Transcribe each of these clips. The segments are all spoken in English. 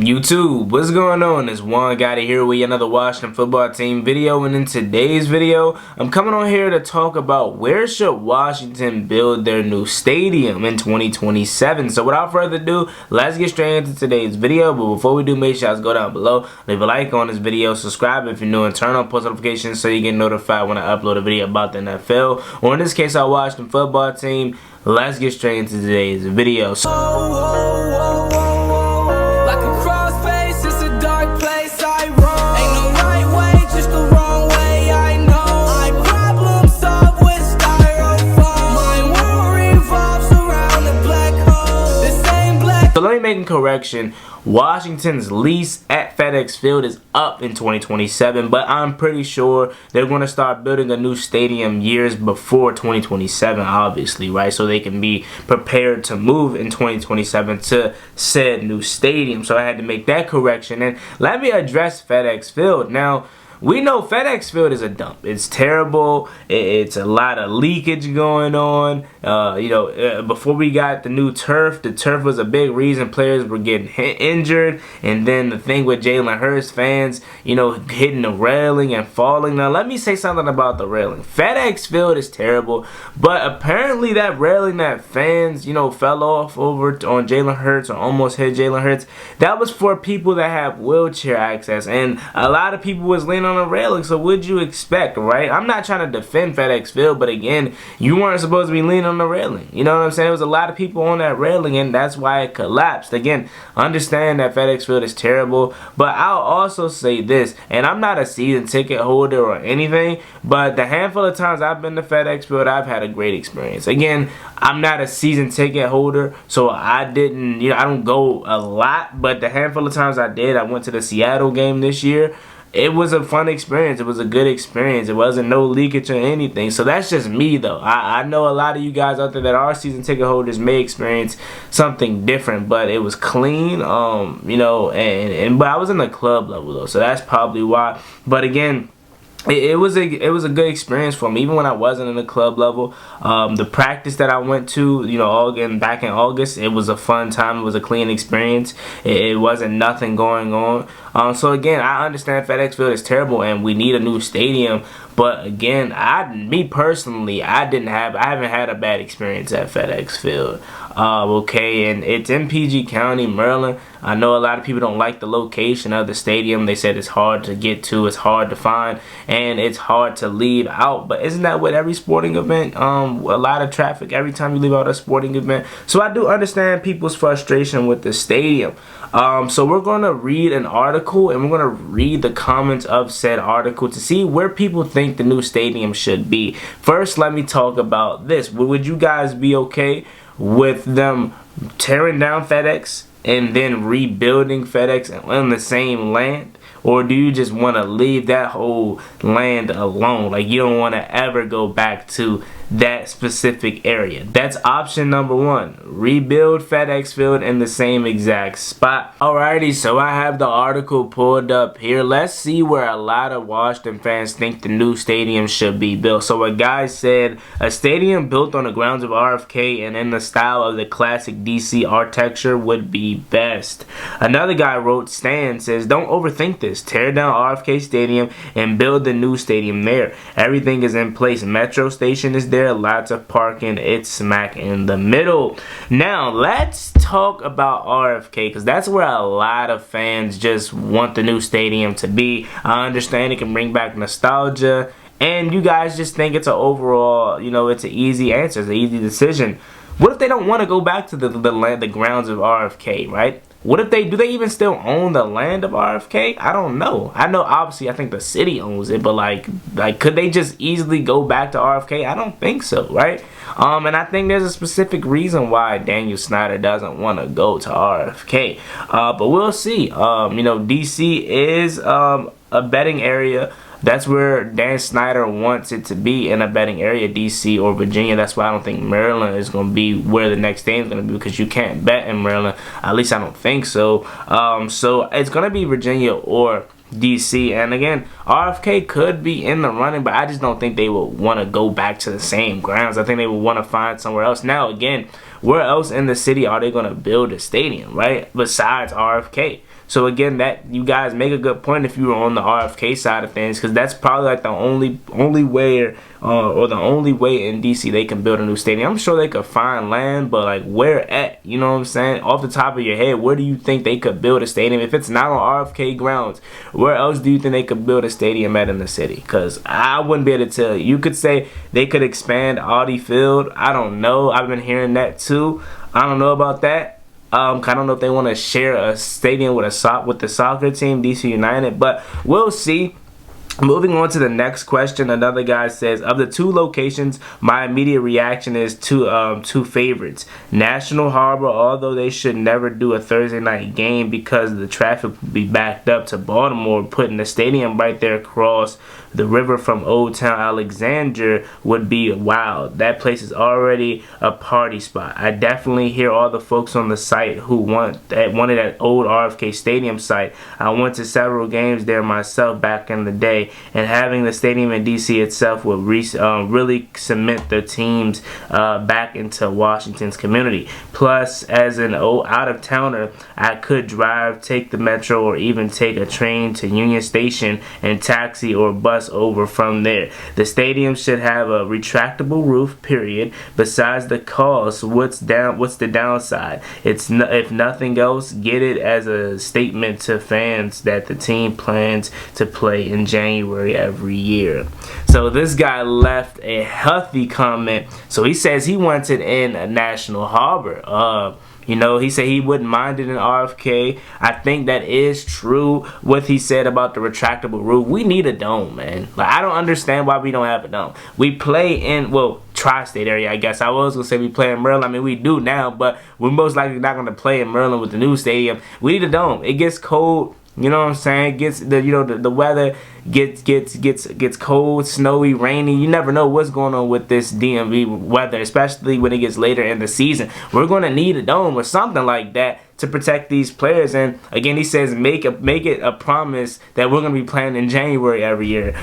YouTube, what's going on? It's Juan Gotti here with another Washington football team video, and in today's video I'm coming on here to talk about where should Washington build their new stadium in 2027. So without further ado, let's get straight into today's video. But before we do, make sure you go down below, leave a like on this video, subscribe if you're new, and turn on post notifications so you get notified when I upload a video about the NFL, or in this case our Washington football team. Let's get straight into today's video. So let me make a correction. Washington's lease at FedEx Field is up in 2027, but I'm pretty sure they're going to start building a new stadium years before 2027, obviously, right? So they can be prepared to move in 2027 to said new stadium. So I had to make that correction. And let me address FedEx Field. Now, we know FedEx Field is a dump. It's terrible. It's a lot of leakage going on. Before we got the new turf, the turf was a big reason players were getting injured. And then the thing with Jalen Hurts, fans, hitting the railing and falling. Now, let me say something about the railing. FedEx Field is terrible, but apparently that railing that fans, fell off over on Jalen Hurts or almost hit Jalen Hurts, that was for people that have wheelchair access. And a lot of people was leaning on the railing, so what'd you expect, right? I'm not trying to defend FedEx Field, but again, you weren't supposed to be leaning on the railing. You know what I'm saying? There was a lot of people on that railing, and that's why it collapsed. Again, understand that FedEx Field is terrible, but I'll also say this, and I'm not a season ticket holder or anything, but the handful of times I've been to FedEx Field, I've had a great experience. Again, I'm not a season ticket holder, so I didn't, I don't go a lot, but the handful of times I did, I went to the Seattle game this year. It was a fun experience. It was a good experience. It wasn't no leakage or anything. So that's just me, though. I know a lot of you guys out there that are season ticket holders may experience something different, but it was clean, but I was in the club level, though, so that's probably why. But again, it was a good experience for me, even when I wasn't in the club level. The practice that I went to, back in August, it was a fun time. It was a clean experience. It wasn't nothing going on. So again, I understand FedEx Field is terrible and we need a new stadium. But again, me personally, I haven't had a bad experience at FedEx Field. Okay, and it's in PG County, Maryland. I know a lot of people don't like the location of the stadium. They said it's hard to get to, it's hard to find, and it's hard to leave out. But isn't that what every sporting event? A lot of traffic every time you leave out a sporting event. So I do understand people's frustration with the stadium. So we're going to read an article, and we're going to read the comments of said article to see where people think the new stadium should be. First, let me talk about this. Would you guys be okay with them tearing down FedEx and then rebuilding FedEx on the same land? Or do you just want to leave that whole land alone? Like, you don't want to ever go back to that specific area. That's option number one. Rebuild FedEx Field in the same exact spot. Alrighty, so I have the article pulled up here. Let's see where a lot of Washington fans think the new stadium should be built. So a guy said, a stadium built on the grounds of RFK and in the style of the classic DC architecture would be best. Another guy wrote, Stan says, don't overthink this. Tear down RFK Stadium and build the new stadium there. Everything is in place. Metro station is there. Lots of parking. It's smack in the middle. Now let's talk about RFK, because that's where a lot of fans just want the new stadium to be. I understand it can bring back nostalgia, and you guys just think it's an overall, it's an easy answer, it's an easy decision. What if they don't want to go back to the grounds of RFK, right? What if do they even still own the land of RFK? I don't know. I know, obviously, I think the city owns it, but like could they just easily go back to RFK? I don't think so, right? And I think there's a specific reason why Daniel Snyder doesn't want to go to RFK. But we'll see. DC is a betting area. That's where Dan Snyder wants it to be, in a betting area, DC or Virginia. That's why I don't think Maryland is going to be where the next game is going to be, because you can't bet in Maryland. At least I don't think so. So it's going to be Virginia or DC. And again, RFK could be in the running, but I just don't think they would want to go back to the same grounds. I think they would want to find somewhere else. Now again, where else in the city are they going to build a stadium, right, besides RFK? So again, that you guys make a good point if you were on the RFK side of things, because that's probably like the only way or the only way in DC they can build a new stadium. I'm sure they could find land, but like where at? You know what I'm saying? Off the top of your head, where do you think they could build a stadium? If it's not on RFK grounds, where else do you think they could build a stadium at in the city? Because I wouldn't be able to tell you. You could say they could expand Audi Field. I don't know. I've been hearing that too. I don't know about that. I don't know if they want to share a stadium with the soccer team, DC United, but we'll see. Moving on to the next question, another guy says, of the two locations, my immediate reaction is two favorites. National Harbor, although they should never do a Thursday night game because the traffic would be backed up to Baltimore, putting the stadium right there across the river from Old Town Alexandria would be wild. That place is already a party spot. I definitely hear all the folks on the site who wanted that old RFK Stadium site. I went to several games there myself back in the day, and having the stadium in DC itself would really cement the teams back into Washington's community. Plus, as an out-of-towner, I could drive, take the metro, or even take a train to Union Station and taxi or bus over from there. The stadium should have a retractable roof, period. Besides the cost, what's the downside? If nothing else, get it as a statement to fans that the team plans to play in January every year. So this guy left a healthy comment. So he says he wants it in a National Harbor. You know, he said he wouldn't mind it in RFK. I think that is true, what he said about the retractable roof. We need a dome, man. Like, I don't understand why we don't have a dome. We play in, well, tri-state area, I guess. I was going to say we play in Maryland. I mean, we do now, but we're most likely not going to play in Maryland with the new stadium. We need a dome. It gets cold. You know what I'm saying? Gets the weather gets cold, snowy, rainy. You never know what's going on with this DMV weather, especially when it gets later in the season. We're gonna need a dome or something like that to protect these players. And again, he says make it a promise that we're gonna be playing in January every year.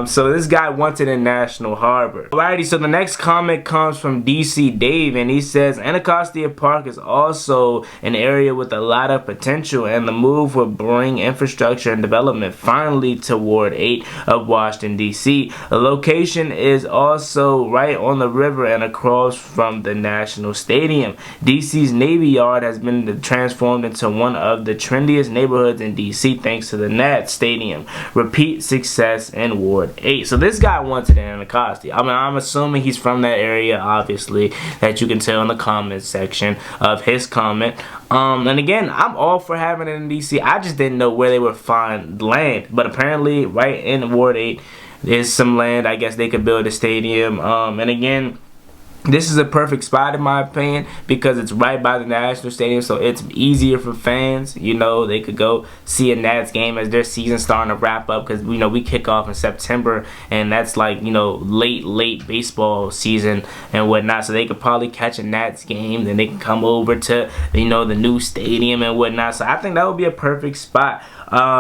So this guy wants it in National Harbor. Alrighty, so the next comment comes from DC Dave, and he says Anacostia Park is also an area with a lot of potential, and the move will bring infrastructure and development finally toward 8 of Washington DC. The location is also right on the river and across from the National Stadium. DC's Navy Yard has been transformed into one of the trendiest neighborhoods in DC thanks to the Nats Stadium. Repeat success in Ward 8. So this guy wants it in Anacostia. I mean, I'm assuming he's from that area, obviously, that you can tell in the comment section of his comment. And again, I'm all for having it in DC. I just didn't know where they would find land, but apparently right in Ward 8 there's some land. I guess they could build a stadium. And again, this is a perfect spot in my opinion because it's right by the National Stadium, so it's easier for fans. You know, they could go see a Nats game as their season starting to wrap up, because you know we kick off in September, and that's like, you know, late baseball season and whatnot. So they could probably catch a Nats game, then they can come over to, you know, the new stadium and whatnot. So I think that would be a perfect spot.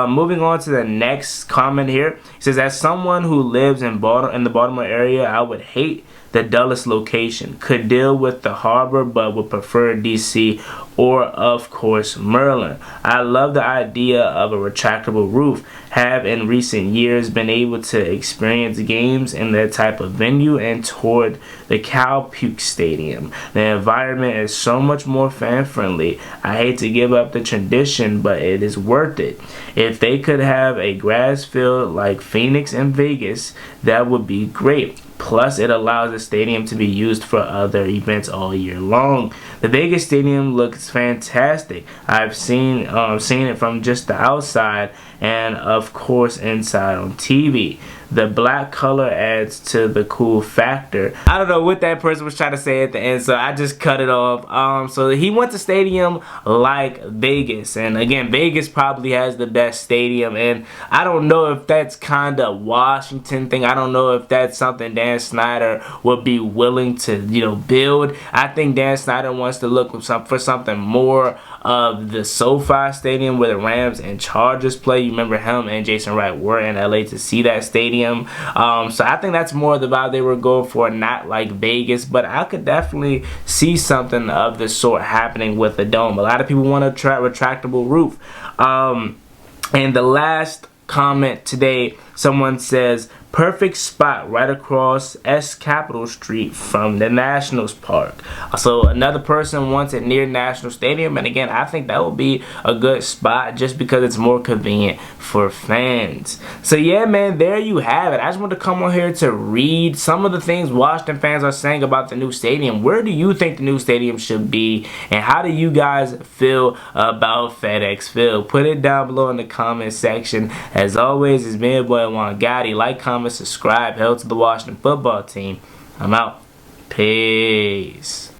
Moving on to the next comment here, it says, as someone who lives in the Baltimore area, I would hate the Dulles location. Could deal with the harbor, but would prefer DC or, of course, Maryland. I love the idea of a retractable roof. Have in recent years been able to experience games in that type of venue and toured the Cowpuke Stadium. The environment is so much more fan-friendly. I hate to give up the tradition, but it is worth it. If they could have a grass field like Phoenix and Vegas, that would be great. Plus, it allows the stadium to be used for other events all year long. The Vegas Stadium looks fantastic. I've seen it from just the outside and, of course, inside on TV. The black color adds to the cool factor. I don't know what that person was trying to say at the end, so I just cut it off. So he went to stadium like Vegas, and again, Vegas probably has the best stadium, and I don't know if that's kind of Washington thing. I don't know if that's something Dan Snyder would be willing to, you know, build. I think Dan Snyder wants to look for something more of the SoFi Stadium where the Rams and Chargers play. You remember him and Jason Wright were in LA to see that stadium. So I think that's more the vibe they were going for, not like Vegas, but I could definitely see something of the sort happening with the dome. A lot of people want a retractable roof. And the last comment today, someone says, perfect spot right across S Capitol Street from the Nationals Park. So another person wants it near National Stadium, and again, I think that would be a good spot just because it's more convenient for fans. So yeah, man, there you have it. I just want to come on here to read some of the things Washington fans are saying about the new stadium. Where do you think the new stadium should be, and how do you guys feel about FedEx Field? Put it down below in the comment section. As always, it's me, your boy Juan Gotti. Like, comment, subscribe. Hell to the Washington football team. I'm out. Peace.